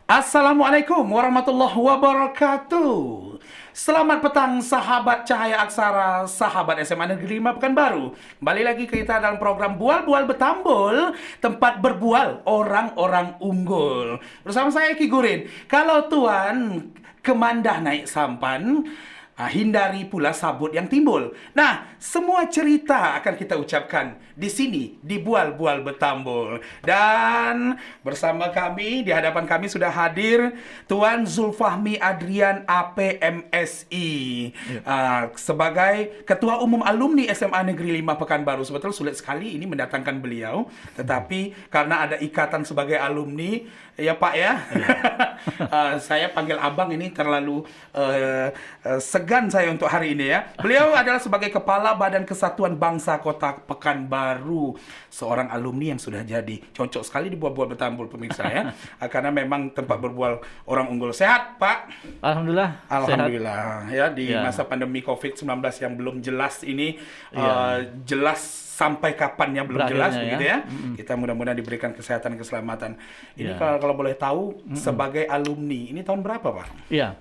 Assalamualaikum warahmatullahi wabarakatuh. Selamat petang sahabat Cahaya Aksara, sahabat SMA Negeri 5 Pekanbaru. Kembali lagi kita dalam program Bual-Bual Betambul, tempat berbual orang-orang unggul. Bersama saya Ki Gurin. Kalau tuan kemandah naik sampan, hindari pula sabut yang timbul. Nah, semua cerita akan kita ucapkan di sini, di Bual-Bual Betambul. Dan bersama kami, di hadapan kami sudah hadir Tuan Zulfahmi Adrian APMSI. Sebagai Ketua Umum Alumni SMA Negeri 5 Pekanbaru. Sebetulnya sulit sekali ini mendatangkan beliau. Tetapi karena ada ikatan sebagai alumni, ya Pak ya, saya panggil abang ini terlalu segan saya untuk hari ini ya. Beliau adalah sebagai Kepala Badan Kesatuan Bangsa Kota Pekanbaru, seorang alumni yang sudah jadi. Cocok sekali di Bual-Bual Betambul pemirsa ya. Karena memang tempat berbual orang unggul. Sehat Pak? Alhamdulillah. Alhamdulillah sehat. Ya, di masa pandemi COVID-19 yang belum jelas ini, jelas sampai kapannya belum jelas begitu ya. Kita mudah-mudahan diberikan kesehatan dan keselamatan. Ini kalau boleh tahu, sebagai alumni ini tahun berapa Pak? Iya.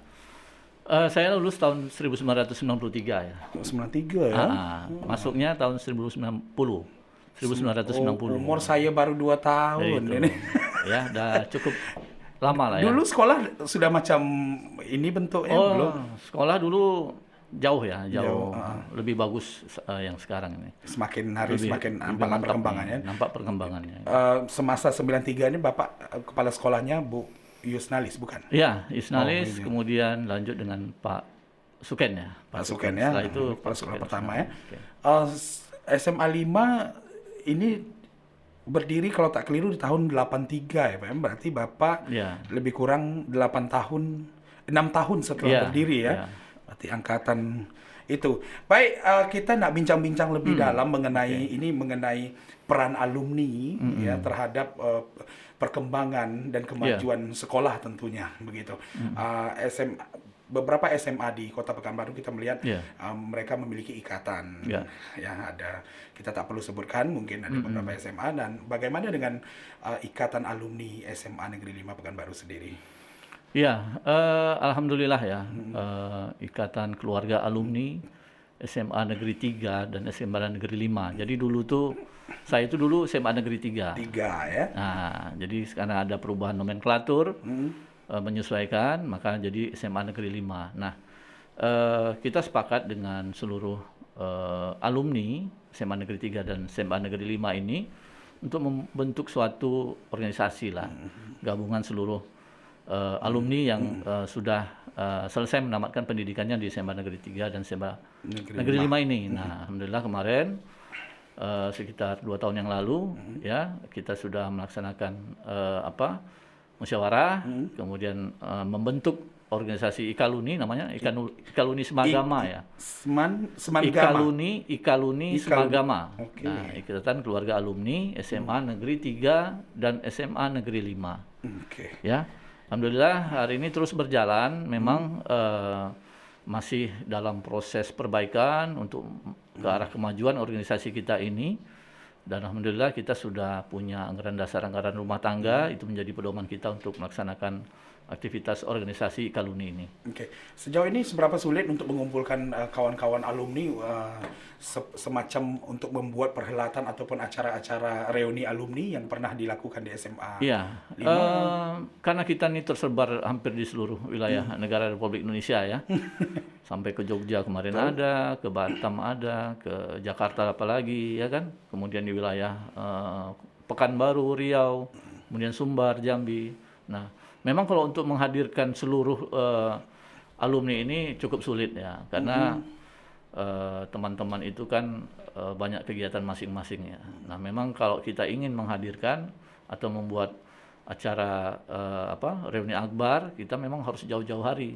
Saya lulus tahun 1993 ya. 93 ya. Masuknya tahun 1990. Umur saya baru 2 tahun ini. Ya, udah cukup lama lah ya. Dulu sekolah sudah macam ini bentuknya belum? Sekolah dulu jauh ya, jauh. Lebih bagus yang sekarang ini. Semakin hari semakin nampak perkembangannya. Nampak perkembangannya. Semasa 93 ini Bapak kepala sekolahnya Bu Yusnalis, bukan? Iya, Yusnalis, kemudian lanjut dengan Pak Suken ya. Pak Suken ya, setelah itu kepala sekolah pertama ya. Okay. SMA 5 ini berdiri kalau tak keliru di tahun 83 ya Pak. Berarti Bapak lebih kurang 6 tahun setelah berdiri ya. Berarti angkatan itu. Baik, kita nak bincang-bincang lebih dalam mengenai ini, mengenai peran alumni ya terhadap perkembangan dan kemajuan sekolah tentunya begitu. Beberapa SMA di Kota Pekanbaru kita melihat mereka memiliki ikatan. Ya, ada, kita tak perlu sebutkan, mungkin ada beberapa SMA. Dan bagaimana dengan ikatan alumni SMA Negeri 5 Pekanbaru sendiri? Ya, alhamdulillah ya. Ikatan keluarga alumni SMA Negeri 3 dan SMA Negeri 5. Jadi dulu tuh saya itu dulu SMA Negeri 3. 3 ya. Nah, jadi karena ada perubahan nomenklatur, menyesuaikan, maka jadi SMA Negeri 5. Nah, kita sepakat dengan seluruh alumni SMA Negeri 3 dan SMA Negeri 5 ini untuk membentuk suatu organisasi lah, gabungan seluruh alumni yang sudah selesai menamatkan pendidikannya di SMA Negeri 3 dan SMA Negeri 5 ini. Nah, alhamdulillah kemarin sekitar 2 tahun yang lalu ya kita sudah melaksanakan musyawarah, kemudian membentuk organisasi Ikaluni, namanya Ikaluni Semagama ya. Ikaluni Semagama. Okay. Nah, Ikatan Keluarga Alumni SMA Negeri 3 dan SMA Negeri 5. Okay. Ya. Alhamdulillah hari ini terus berjalan, memang masih dalam proses perbaikan untuk ke arah kemajuan organisasi kita ini, dan alhamdulillah kita sudah punya anggaran dasar, anggaran rumah tangga, itu menjadi pedoman kita untuk melaksanakan aktivitas organisasi Ikaluni ini. Oke. Sejauh ini seberapa sulit untuk mengumpulkan kawan-kawan alumni semacam untuk membuat perhelatan ataupun acara-acara reuni alumni yang pernah dilakukan di SMA? Iya, karena kita ini tersebar hampir di seluruh wilayah negara Republik Indonesia ya. Sampai ke Jogja kemarin ada, ke Batam ada, ke Jakarta apalagi ya kan. Kemudian di wilayah Pekanbaru, Riau, kemudian Sumbar, Jambi. Nah, memang kalau untuk menghadirkan seluruh alumni ini cukup sulit ya, karena teman-teman itu kan banyak kegiatan masing-masing ya. Nah, memang kalau kita ingin menghadirkan atau membuat acara reuni akbar, kita memang harus jauh-jauh hari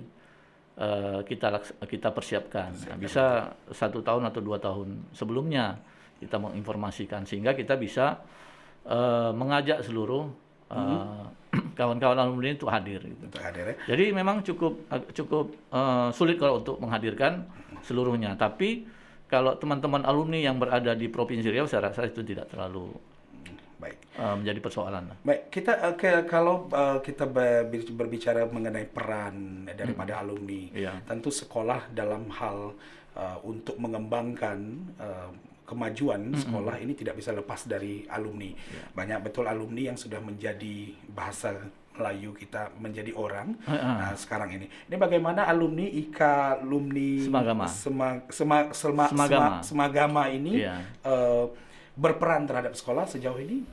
kita persiapkan. Nah, bisa 1 tahun atau 2 tahun sebelumnya kita menginformasikan, sehingga kita bisa mengajak seluruh kawan-kawan alumni itu hadir. Gitu. Untuk hadir ya? Jadi memang cukup sulit kalau untuk menghadirkan seluruhnya. Tapi kalau teman-teman alumni yang berada di Provinsi Riau, saya rasa itu tidak terlalu Baik. menjadi persoalan. Baik, kalau kita berbicara mengenai peran daripada alumni, tentu sekolah dalam hal untuk mengembangkan kemajuan sekolah ini tidak bisa lepas dari alumni. Banyak betul alumni yang sudah menjadi bahasa Melayu kita menjadi orang. Nah, sekarang ini bagaimana alumni Semagama ini berperan terhadap sekolah sejauh ini?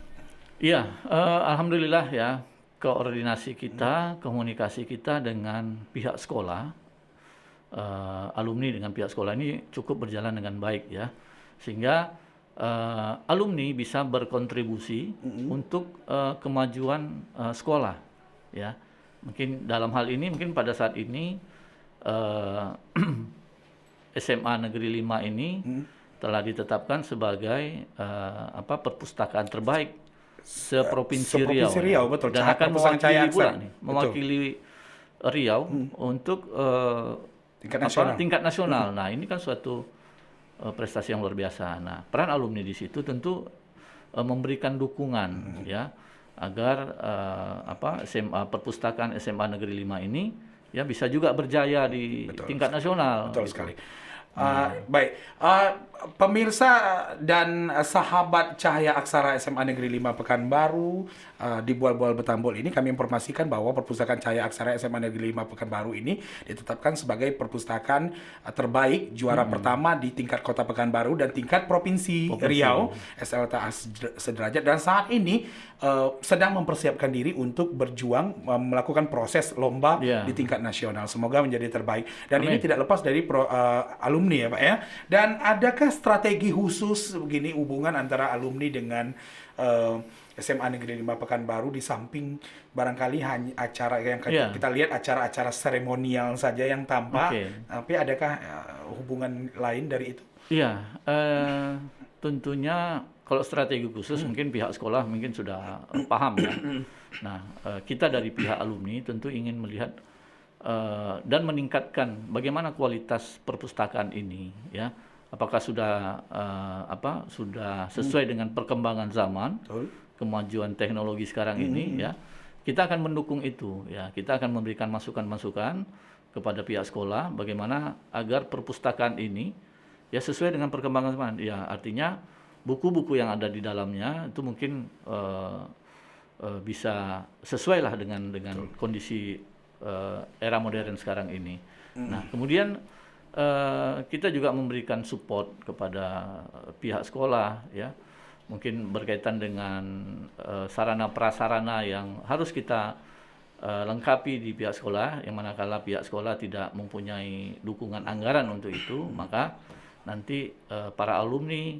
Iya, alhamdulillah ya, koordinasi kita, komunikasi kita dengan pihak sekolah, alumni dengan pihak sekolah ini cukup berjalan dengan baik ya, sehingga alumni bisa berkontribusi untuk kemajuan sekolah ya. Mungkin dalam hal ini, mungkin pada saat ini SMA Negeri 5 ini telah ditetapkan sebagai perpustakaan terbaik seprovinsi Riau, betul. Dan akan mewakili pula nih, mewakili Riau untuk tingkat nasional. Nah, ini kan suatu prestasi yang luar biasa. Nah, peran alumni di situ tentu memberikan dukungan ya agar perpustakaan SMA Negeri 5 ini ya bisa juga berjaya di tingkat nasional. Betul sekali. Baik, pemirsa dan sahabat Cahaya Aksara SMA Negeri 5 Pekanbaru, di Bual-Bual Betambul ini kami informasikan bahwa perpustakaan Cahaya Aksara SMA Negeri 5 Pekanbaru ini ditetapkan sebagai perpustakaan terbaik juara pertama di tingkat Kota Pekanbaru dan tingkat Provinsi Riau SLTA sederajat, dan saat ini sedang mempersiapkan diri untuk berjuang melakukan proses lomba di tingkat nasional. Semoga menjadi terbaik, dan ini tidak lepas dari alumni ya Pak ya. Dan adakah strategi khusus begini hubungan antara alumni dengan SMA Negeri 5 Pekanbaru, di samping barangkali hanya acara yang kita lihat acara-acara seremonial saja yang tampak, tapi adakah hubungan lain dari itu? Iya, tentunya kalau strategi khusus mungkin pihak sekolah mungkin sudah paham ya. Nah, kita dari pihak alumni tentu ingin melihat dan meningkatkan bagaimana kualitas perpustakaan ini ya, apakah sudah sudah sesuai dengan perkembangan zaman, kemajuan teknologi sekarang ini ya. Kita akan mendukung itu ya, kita akan memberikan masukan-masukan kepada pihak sekolah bagaimana agar perpustakaan ini ya sesuai dengan perkembangan zaman ya, artinya buku-buku yang ada di dalamnya itu mungkin bisa sesuai lah dengan kondisi era modern sekarang ini. Nah, kemudian kita juga memberikan support kepada pihak sekolah ya, mungkin berkaitan dengan sarana prasarana yang harus kita lengkapi di pihak sekolah, yang manakala pihak sekolah tidak mempunyai dukungan anggaran untuk itu, maka nanti para alumni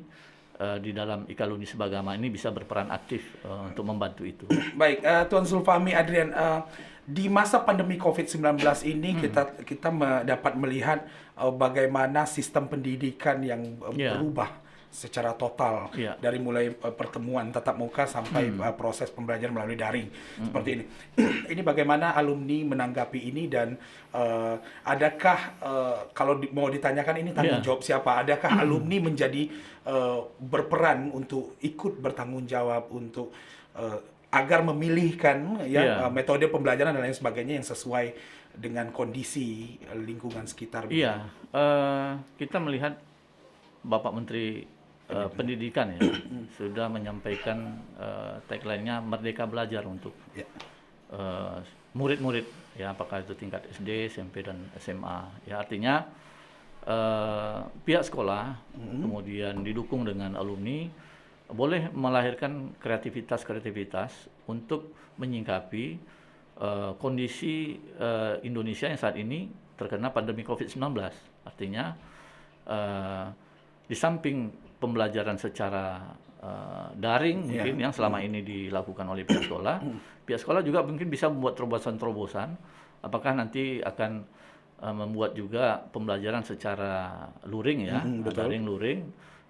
di dalam Ikaluni Sebagama ini bisa berperan aktif untuk membantu itu. Baik, Tuan Zulfahmi Adrian, di masa pandemi COVID-19 ini kita dapat melihat bagaimana sistem pendidikan yang berubah secara total dari mulai pertemuan tatap muka sampai proses pembelajaran melalui daring seperti ini. Ini bagaimana alumni menanggapi ini, dan adakah kalau mau ditanyakan ini tanggung jawab siapa? Adakah alumni menjadi berperan untuk ikut bertanggung jawab untuk agar memilihkan metode pembelajaran dan lain sebagainya yang sesuai dengan kondisi lingkungan sekitar? Iya, kita melihat Bapak Menteri Pendidikan ya sudah menyampaikan tagline-nya Merdeka Belajar untuk murid-murid ya, apakah itu tingkat SD, SMP dan SMA. Ya, artinya pihak sekolah kemudian didukung dengan alumni boleh melahirkan kreativitas untuk menyingkapi kondisi Indonesia yang saat ini terkena pandemi COVID-19. Artinya di samping pembelajaran secara daring mungkin yang selama ini dilakukan oleh pihak sekolah juga mungkin bisa membuat terobosan-terobosan. Apakah nanti akan membuat juga pembelajaran secara luring ya, daring luring,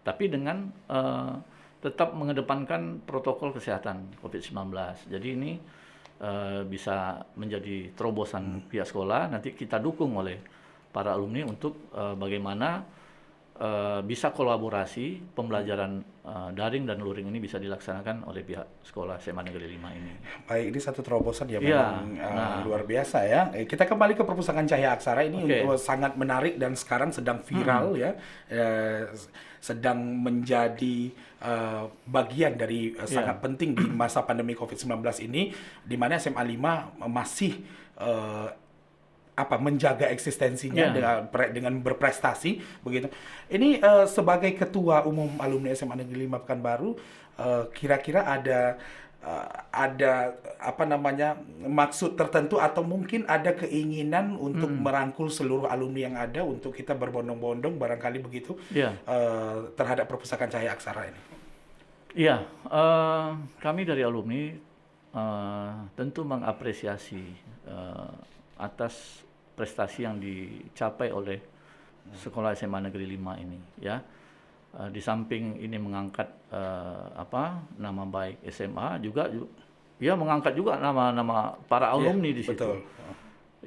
tapi dengan tetap mengedepankan protokol kesehatan COVID-19. Jadi ini bisa menjadi terobosan pihak sekolah. Nanti kita dukung oleh para alumni untuk bagaimana bisa kolaborasi pembelajaran daring dan luring ini bisa dilaksanakan oleh pihak sekolah SMA Negeri 5 ini. Baik, ini satu terobosan ya, Iya, memang luar biasa ya. Kita kembali ke Perpustakaan Cahaya Aksara ini sangat menarik dan sekarang sedang viral ya, sedang menjadi bagian dari sangat penting di masa pandemi COVID-19 ini, di mana SMA 5 masih menjaga eksistensinya dengan berprestasi begitu. Ini sebagai ketua umum alumni SMA Negeri 5 Pekanbaru, kira-kira ada maksud tertentu atau mungkin ada keinginan untuk merangkul seluruh alumni yang ada untuk kita berbondong-bondong barangkali begitu terhadap Perpustakaan Cahaya Aksara ini. Iya, kami dari alumni tentu mengapresiasi atas prestasi yang dicapai oleh sekolah SMA Negeri 5 ini ya. Di samping ini mengangkat nama baik SMA, juga ya mengangkat juga nama-nama para alumni di situ. Betul.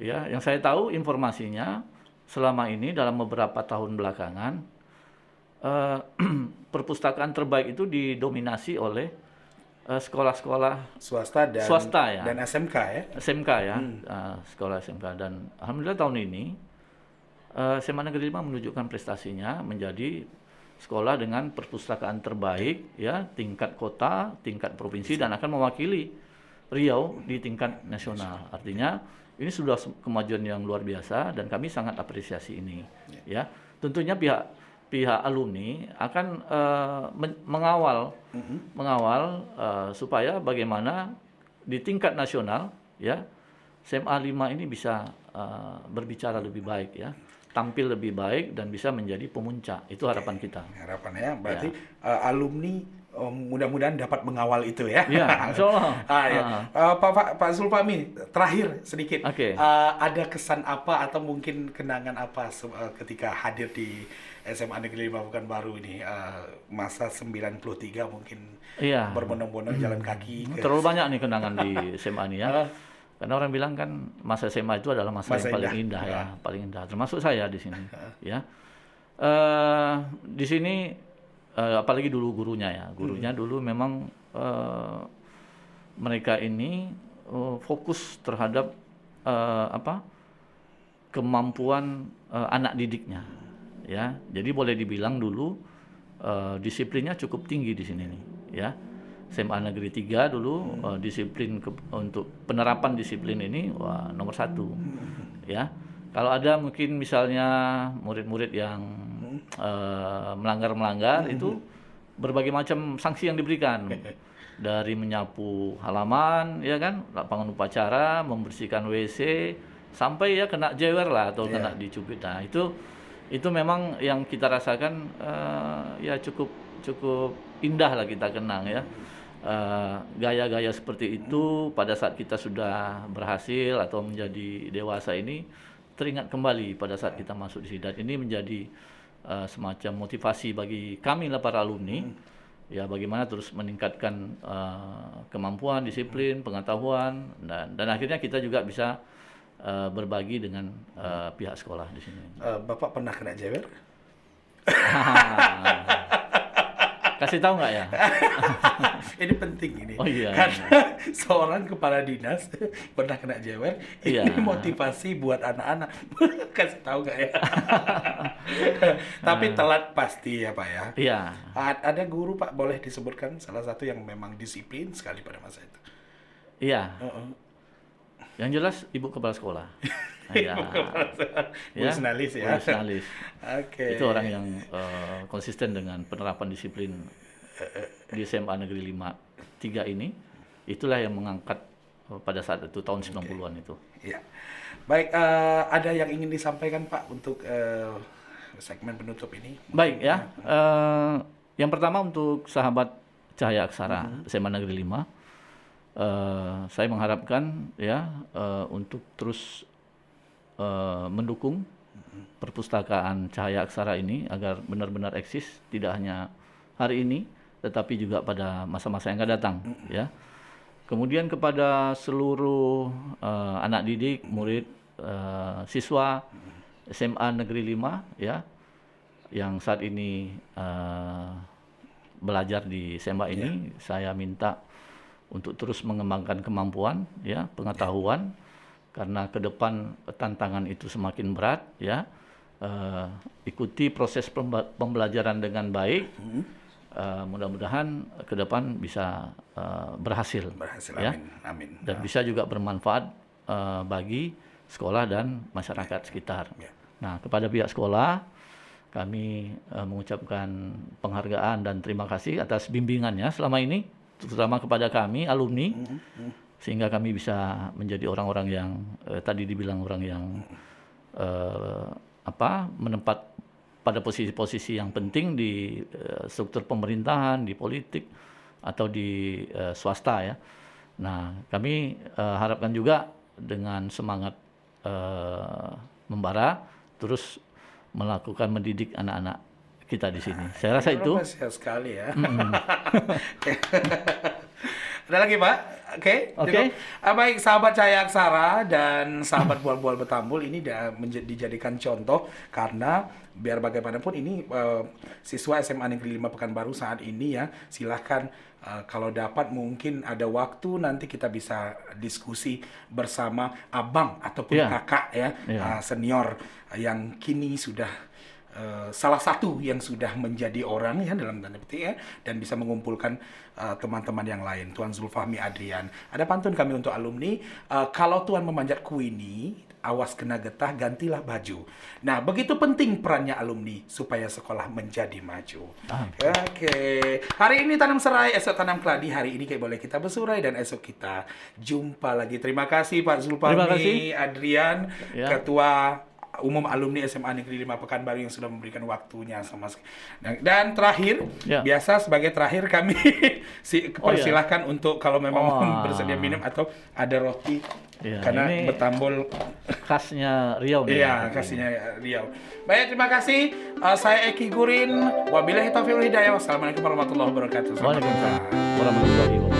Ya, yang saya tahu informasinya selama ini dalam beberapa tahun belakangan perpustakaan terbaik itu didominasi oleh sekolah-sekolah swasta dan SMK ya. SMK ya, sekolah SMK, dan alhamdulillah tahun ini SMA Negeri 5 menunjukkan prestasinya menjadi sekolah dengan perpustakaan terbaik ya, tingkat kota, tingkat provinsi, dan akan mewakili Riau di tingkat nasional. Artinya ini sudah kemajuan yang luar biasa dan kami sangat apresiasi ini ya. Tentunya pihak alumni akan mengawal supaya bagaimana di tingkat nasional ya SMA 5 ini bisa berbicara lebih baik ya, tampil lebih baik dan bisa menjadi pemuncak. Itu harapan kita. Harapannya berarti alumni mudah-mudahan dapat mengawal itu ya. Iya, insyaallah. Pak Zulfahmi, terakhir sedikit. Ada kesan apa atau mungkin kenangan apa ketika hadir di SMA Negeri 5 Pekanbaru ini, masa 93 mungkin berbondong-bondong jalan kaki. Terlalu banyak nih kenangan di SMA ini ya. Karena orang bilang kan masa SMA itu adalah masa yang paling indah ya, paling indah. Termasuk saya di sini ya. Di sini apalagi dulu gurunya dulu memang mereka ini fokus terhadap kemampuan anak didiknya ya. Jadi boleh dibilang dulu disiplinnya cukup tinggi di sini nih ya. SMA Negeri 3 dulu disiplin untuk penerapan disiplin ini nomor 1 ya. Kalau ada mungkin misalnya murid-murid yang melanggar itu berbagai macam sanksi yang diberikan, dari menyapu halaman ya kan, lapangan upacara, membersihkan WC, sampai ya kena jewer lah atau kena dicubit. Nah itu memang yang kita rasakan ya cukup indah lah kita kenang ya. Gaya-gaya seperti itu pada saat kita sudah berhasil atau menjadi dewasa ini teringat kembali pada saat kita masuk di sini, dan ini menjadi semacam motivasi bagi kami lah para alumni ya, bagaimana terus meningkatkan kemampuan, disiplin, pengetahuan, dan akhirnya kita juga bisa berbagi dengan pihak sekolah di sini. Bapak pernah kena jewer? Kasih tahu nggak ya? Ini penting ini. Oh iya. Karena seorang kepala dinas pernah kena jewer. Ini motivasi buat anak-anak. Kasih tahu nggak ya? Tapi telat pasti ya Pak ya. Iya. Ada guru Pak, boleh disebutkan salah satu yang memang disiplin sekali pada masa itu? Iya. Yang jelas Ibu Kepala Sekolah. Ya. Bu Isnalis ya. Bu Isnalis. Oke. Itu orang yang konsisten dengan penerapan disiplin di SMA Negeri 5 3 ini. Itulah yang mengangkat pada saat itu tahun 90-an itu. Iya. Baik, ada yang ingin disampaikan Pak untuk segmen penutup ini? Baik ya. Yang pertama untuk sahabat Cahaya Aksara SMA Negeri 5, saya mengharapkan ya untuk terus mendukung perpustakaan Cahaya Aksara ini agar benar-benar eksis, tidak hanya hari ini tetapi juga pada masa-masa yang akan datang ya. Kemudian kepada seluruh anak didik, murid, siswa SMA Negeri 5 ya, yang saat ini belajar di SMA ini, saya minta untuk terus mengembangkan kemampuan, ya, pengetahuan, karena ke depan tantangan itu semakin berat, ya. Ikuti proses pembelajaran dengan baik. Mudah-mudahan ke depan bisa berhasil, ya. Amin. Dan bisa juga bermanfaat bagi sekolah dan masyarakat sekitar. Nah, kepada pihak sekolah, kami mengucapkan penghargaan dan terima kasih atas bimbingannya selama ini, terutama kepada kami, alumni, sehingga kami bisa menjadi orang-orang yang, tadi dibilang orang yang menempat pada posisi-posisi yang penting di struktur pemerintahan, di politik, atau di swasta, ya. Nah, kami harapkan juga dengan semangat membara, terus melakukan mendidik anak-anak kita di sini. Saya rasa itu. Sekali, ya. Ada lagi, Pak? Oke. Baik, sahabat Cahaya Aksara dan sahabat Bual-Bual Betambul, ini dijadikan contoh karena biar bagaimanapun ini siswa SMA Negeri 5 Pekanbaru saat ini, ya, silahkan kalau dapat mungkin ada waktu nanti kita bisa diskusi bersama abang ataupun kakak, ya, senior yang kini sudah salah satu yang sudah menjadi orang, ya, dalam tanda petik, ya, dan bisa mengumpulkan teman-teman yang lain. Tuan Zulfahmi Adrian, ada pantun kami untuk alumni, kalau Tuan memanjat kuini, awas kena getah, gantilah baju. Nah, begitu penting perannya alumni supaya sekolah menjadi maju. Oke. Hari ini tanam serai, esok tanam keladi. Hari ini kayak boleh kita bersurai dan esok kita jumpa lagi. Terima kasih Pak Zulfahmi Adrian, Ketua Umum Alumni SMA Negeri 5 Pekanbaru yang sudah memberikan waktunya sama dan terakhir, biasa sebagai terakhir kami persilahkan untuk kalau memang bersedia minum atau ada roti, karena Betambul khasnya Riau nih. Iya, khasnya Riau. Baik, terima kasih. Saya Eki Gurin. Wabillahi taufiq wal hidayah. Wassalamualaikum warahmatullahi wabarakatuh. Waalaikumsalam warahmatullahi wabarakatuh.